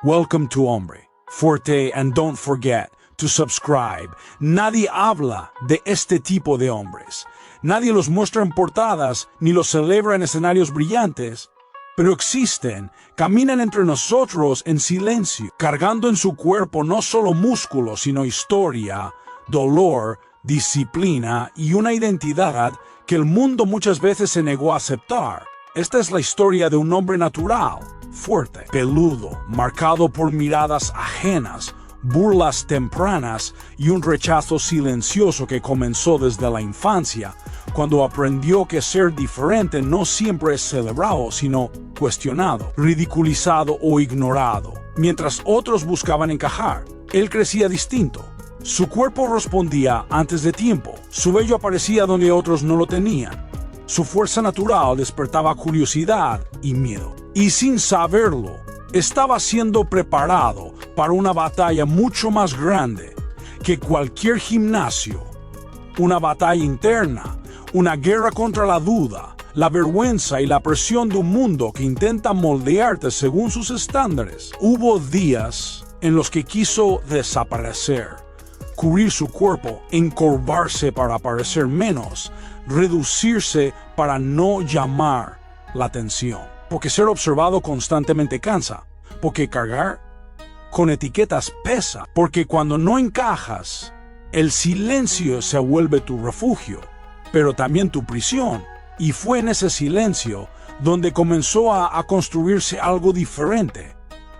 Welcome to Hombre Fuerte, and don't forget to subscribe. Nadie habla de este tipo de hombres. Nadie los muestra en portadas ni los celebra en escenarios brillantes. Pero existen, caminan entre nosotros en silencio, cargando en su cuerpo no solo músculos, sino historia, dolor, disciplina y una identidad que el mundo muchas veces se negó a aceptar. Esta es la historia de un hombre natural, fuerte, peludo, marcado por miradas ajenas, burlas tempranas y un rechazo silencioso que comenzó desde la infancia, cuando aprendió que ser diferente no siempre es celebrado, sino cuestionado, ridiculizado o ignorado. Mientras otros buscaban encajar, él crecía distinto. Su cuerpo respondía antes de tiempo, su vello aparecía donde otros no lo tenían. Su fuerza natural despertaba curiosidad y miedo. Y sin saberlo, estaba siendo preparado para una batalla mucho más grande que cualquier gimnasio. Una batalla interna, una guerra contra la duda, la vergüenza y la presión de un mundo que intenta moldearte según sus estándares. Hubo días en los que quiso desaparecer, cubrir su cuerpo, encorvarse para parecer menos, reducirse para no llamar la atención. Porque ser observado constantemente cansa. Porque cargar con etiquetas pesa. Porque cuando no encajas, el silencio se vuelve tu refugio, pero también tu prisión. Y fue en ese silencio donde comenzó a construirse algo diferente,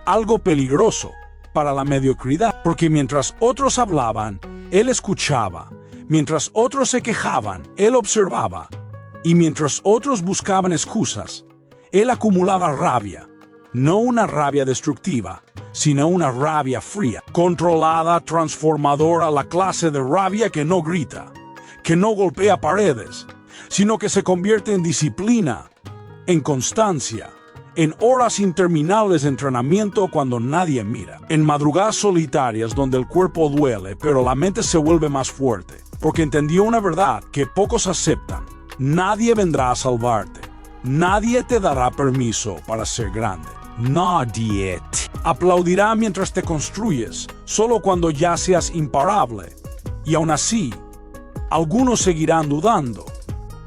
algo peligroso para la mediocridad. Porque mientras otros hablaban, él escuchaba. Mientras otros se quejaban, él observaba. Y mientras otros buscaban excusas, él acumulaba rabia. No una rabia destructiva, sino una rabia fría, controlada, transformadora, la clase de rabia que no grita, que no golpea paredes, sino que se convierte en disciplina, en constancia, en horas interminables de entrenamiento cuando nadie mira, en madrugadas solitarias donde el cuerpo duele, pero la mente se vuelve más fuerte, porque entendió una verdad que pocos aceptan: nadie vendrá a salvarte, nadie te dará permiso para ser grande. Nadie aplaudirá mientras te construyes, solo cuando ya seas imparable. Y aún así, algunos seguirán dudando,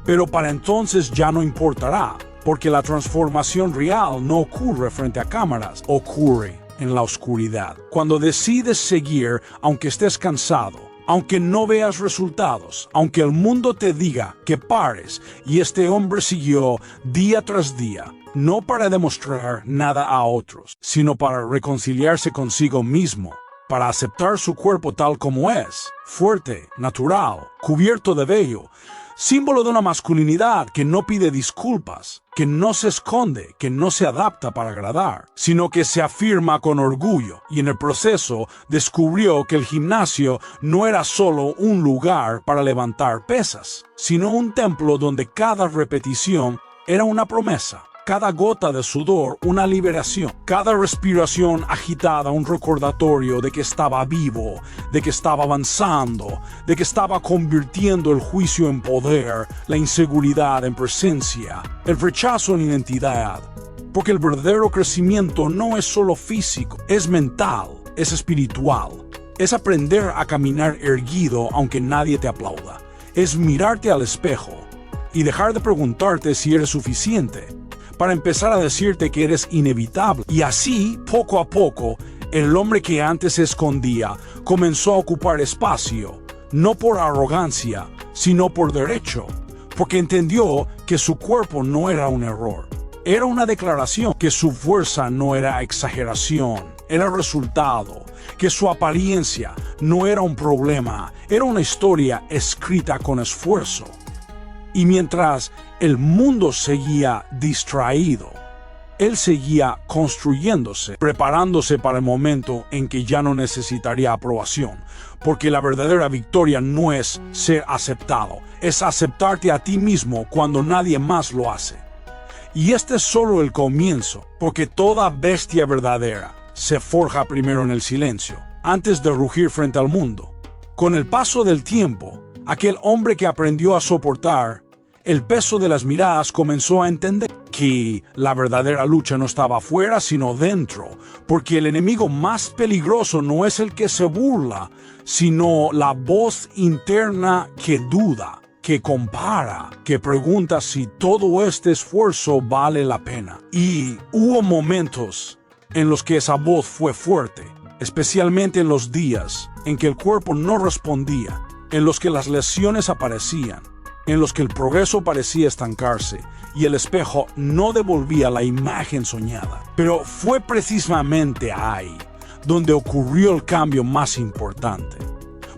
pero para entonces ya no importará, porque la transformación real no ocurre frente a cámaras, ocurre en la oscuridad. Cuando decides seguir, aunque estés cansado, aunque no veas resultados, aunque el mundo te diga que pares, y este hombre siguió día tras día, no para demostrar nada a otros, sino para reconciliarse consigo mismo, para aceptar su cuerpo tal como es, fuerte, natural, cubierto de vello, símbolo de una masculinidad que no pide disculpas, que no se esconde, que no se adapta para agradar, sino que se afirma con orgullo. Y en el proceso descubrió que el gimnasio no era solo un lugar para levantar pesas, sino un templo donde cada repetición era una promesa. Cada gota de sudor, una liberación. Cada respiración agitada, un recordatorio de que estaba vivo, de que estaba avanzando, de que estaba convirtiendo el juicio en poder, la inseguridad en presencia, el rechazo en identidad. Porque el verdadero crecimiento no es solo físico, es mental, es espiritual. Es aprender a caminar erguido aunque nadie te aplauda. Es mirarte al espejo y dejar de preguntarte si eres suficiente, para empezar a decirte que eres inevitable. Y así, poco a poco, el hombre que antes se escondía comenzó a ocupar espacio, no por arrogancia, sino por derecho, porque entendió que su cuerpo no era un error, era una declaración, que su fuerza no era exageración, era resultado, que su apariencia no era un problema, era una historia escrita con esfuerzo. Y mientras el mundo seguía distraído, él seguía construyéndose, preparándose para el momento en que ya no necesitaría aprobación, porque la verdadera victoria no es ser aceptado, es aceptarte a ti mismo cuando nadie más lo hace. Y este es solo el comienzo, porque toda bestia verdadera se forja primero en el silencio, antes de rugir frente al mundo. Con el paso del tiempo, aquel hombre que aprendió a soportar el peso de las miradas comenzó a entender que la verdadera lucha no estaba afuera, sino dentro, porque el enemigo más peligroso no es el que se burla, sino la voz interna que duda, que compara, que pregunta si todo este esfuerzo vale la pena. Y hubo momentos en los que esa voz fue fuerte, especialmente en los días en que el cuerpo no respondía, en los que las lesiones aparecían, en los que el progreso parecía estancarse y el espejo no devolvía la imagen soñada. Pero fue precisamente ahí donde ocurrió el cambio más importante,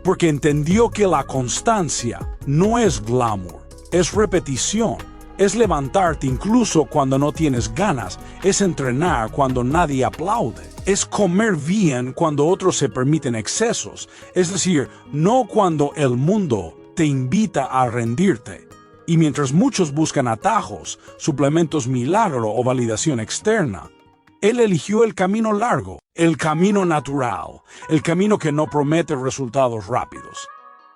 porque entendió que la constancia no es glamour, es repetición, es levantarte incluso cuando no tienes ganas, es entrenar cuando nadie aplaude, es comer bien cuando otros se permiten excesos, es decir, no cuando el mundo te invita a rendirte. Y mientras muchos buscan atajos, suplementos milagro o validación externa, él eligió el camino largo, el camino natural, el camino que no promete resultados rápidos,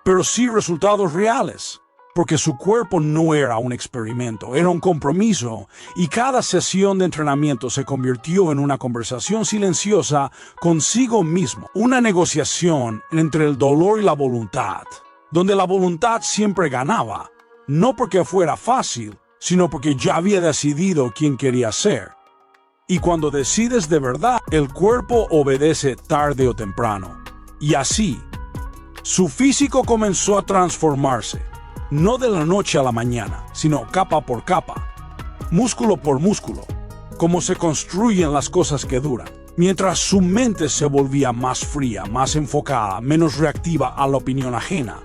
pero sí resultados reales, porque su cuerpo no era un experimento, era un compromiso, y cada sesión de entrenamiento se convirtió en una conversación silenciosa consigo mismo, una negociación entre el dolor y la voluntad, donde la voluntad siempre ganaba, no porque fuera fácil, sino porque ya había decidido quién quería ser. Y cuando decides de verdad, el cuerpo obedece tarde o temprano. Y así, su físico comenzó a transformarse, no de la noche a la mañana, sino capa por capa, músculo por músculo, como se construyen las cosas que duran, mientras su mente se volvía más fría, más enfocada, menos reactiva a la opinión ajena,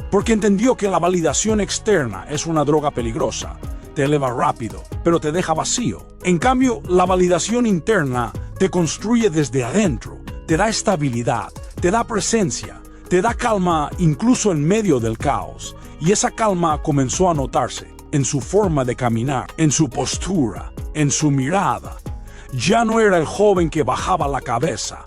porque entendió que la validación externa es una droga peligrosa, te eleva rápido, pero te deja vacío. En cambio, la validación interna te construye desde adentro, te da estabilidad, te da presencia, te da calma incluso en medio del caos. Y esa calma comenzó a notarse en su forma de caminar, en su postura, en su mirada. Ya no era el joven que bajaba la cabeza.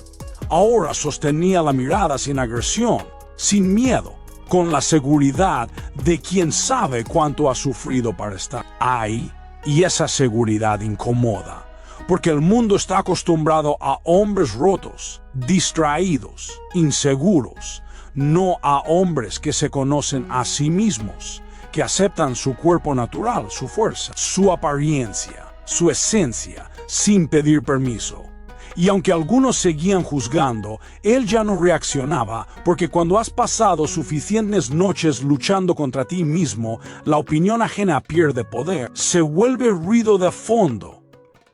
Ahora sostenía la mirada sin agresión, sin miedo, con la seguridad de quien sabe cuánto ha sufrido para estar ahí. Y esa seguridad incomoda, porque el mundo está acostumbrado a hombres rotos, distraídos, inseguros, no a hombres que se conocen a sí mismos, que aceptan su cuerpo natural, su fuerza, su apariencia, su esencia, sin pedir permiso. Y aunque algunos seguían juzgando, él ya no reaccionaba, porque cuando has pasado suficientes noches luchando contra ti mismo, la opinión ajena pierde poder, se vuelve ruido de fondo.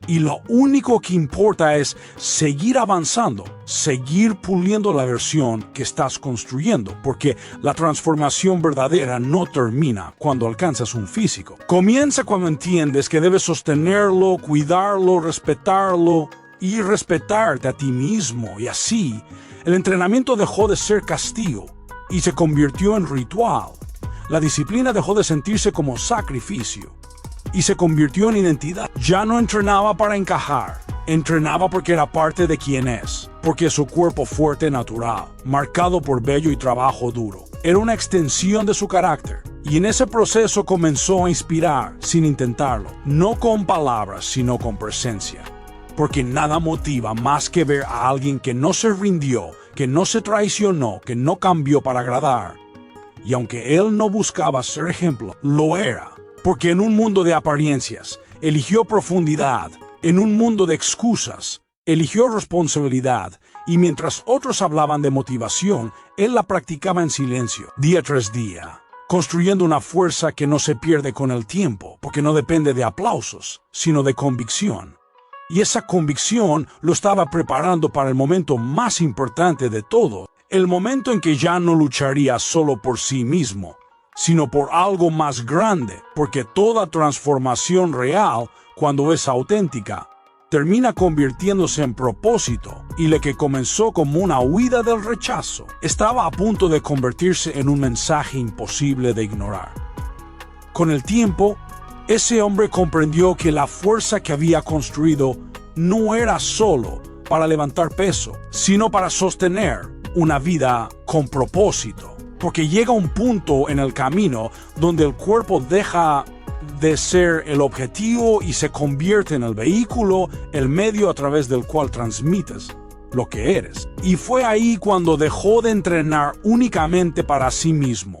Y lo único que importa es seguir avanzando, seguir puliendo la versión que estás construyendo, porque la transformación verdadera no termina cuando alcanzas un físico. Comienza cuando entiendes que debes sostenerlo, cuidarlo, respetarlo y respetarte a ti mismo. Y así, el entrenamiento dejó de ser castigo y se convirtió en ritual. La disciplina dejó de sentirse como sacrificio y se convirtió en identidad. Ya no entrenaba para encajar, entrenaba porque era parte de quien es, porque su cuerpo fuerte natural, marcado por vello y trabajo duro, era una extensión de su carácter. Y en ese proceso comenzó a inspirar sin intentarlo, no con palabras, sino con presencia. Porque nada motiva más que ver a alguien que no se rindió, que no se traicionó, que no cambió para agradar. Y aunque él no buscaba ser ejemplo, lo era. Porque en un mundo de apariencias, eligió profundidad. En un mundo de excusas, eligió responsabilidad. Y mientras otros hablaban de motivación, él la practicaba en silencio, día tras día, construyendo una fuerza que no se pierde con el tiempo, porque no depende de aplausos, sino de convicción. Y esa convicción lo estaba preparando para el momento más importante de todo, el momento en que ya no lucharía solo por sí mismo, sino por algo más grande, porque toda transformación real, cuando es auténtica, termina convirtiéndose en propósito, y lo que comenzó como una huida del rechazo, estaba a punto de convertirse en un mensaje imposible de ignorar. Con el tiempo, ese hombre comprendió que la fuerza que había construido no era solo para levantar peso, sino para sostener una vida con propósito. Porque llega un punto en el camino donde el cuerpo deja de ser el objetivo y se convierte en el vehículo, el medio a través del cual transmites lo que eres. Y fue ahí cuando dejó de entrenar únicamente para sí mismo.